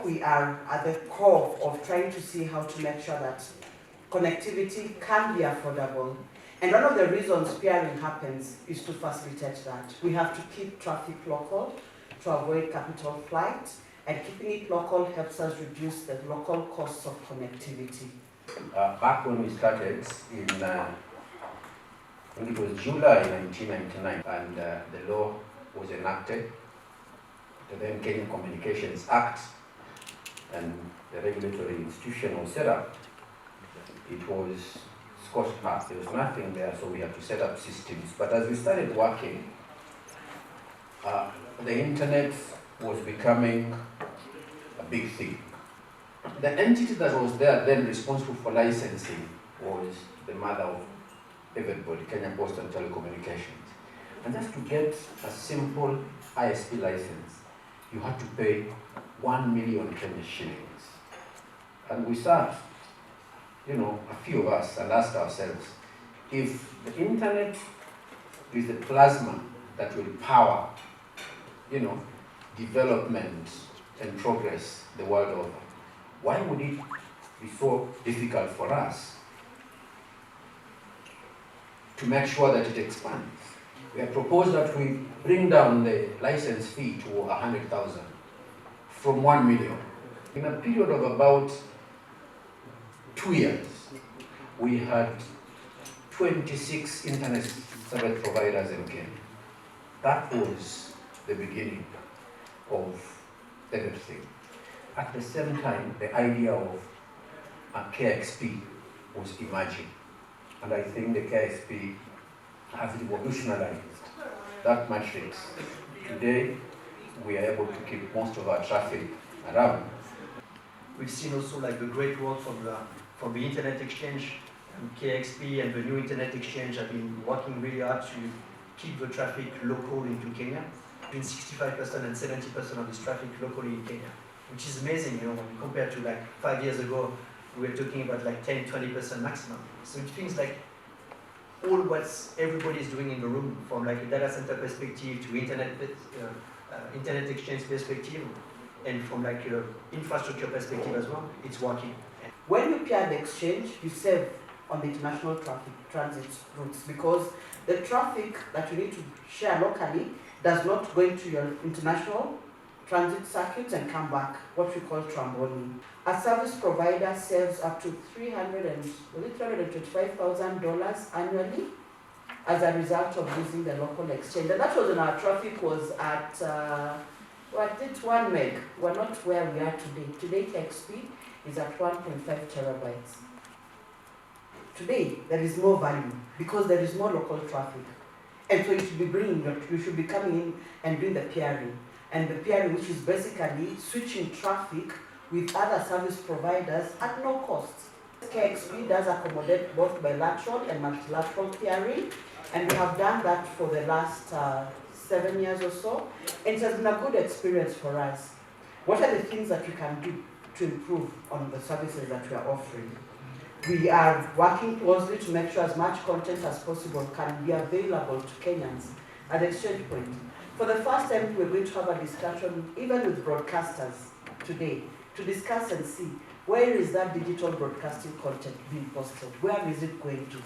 we are at the core of trying to see how to make sure that connectivity can be affordable. And one of the reasons peering happens is to facilitate that. We have to keep traffic local to avoid capital flight, and keeping it local helps us reduce the local costs of connectivity. Back when we started in, I think it was July 1999, and the law was enacted, the then Kenyan Communications Act, and the regulatory institution was set up. It was scorched earth. There was nothing there, so we had to set up systems. But as we started working, the internet was becoming a big thing. The entity that was there then responsible for licensing was the mother of everybody, Kenya Post and Telecommunications. And just to get a simple ISP license, you had to pay 1 million Kenya shillings. And we sat, a few of us, and asked ourselves, if the internet is the plasma that will power, development and progress the world over, why would it be so difficult for us to make sure that it expands? We have proposed that we bring down the license fee to 100,000 from 1 million. In a period of about 2 years, we had 26 internet service providers in Kenya. That was the beginning of everything. At the same time, the idea of a KXP was emerging. And I think the KXP has revolutionized that matrix. Today, we are able to keep most of our traffic around. We've seen also the great work from the Internet Exchange, and KXP and the new Internet Exchange have been working really hard to keep the traffic local into Kenya. Between 65% and 70% of this traffic locally in Kenya, which is amazing, when you compare to 5 years ago, we were talking about 10-20% maximum. So it feels like all what everybody is doing in the room, from a data center perspective to internet exchange perspective, and from infrastructure perspective as well, it's working. When you pair the exchange, you save on the international traffic transit routes, because the traffic that you need to share locally does not go into your international transit circuits and come back, what we call tromboni. A service provider saves up to $325,000 annually as a result of using the local exchange. And that was when our traffic was at 1 meg. We're not where we are today. Today, KXP is at 1.5 terabytes. Today, there is more value because there is more local traffic. And so you should be coming in and doing the peering. And the peering, which is basically switching traffic with other service providers at no cost. KXP does accommodate both bilateral and multilateral peering, and we have done that for the last 7 years or so, and it has been a good experience for us. What are the things that we can do to improve on the services that we are offering? We are working closely to make sure as much content as possible can be available to Kenyans at the exchange point. For the first time, we're going to have a discussion, even with broadcasters today, to discuss and see where is that digital broadcasting content being posted, where is it going to?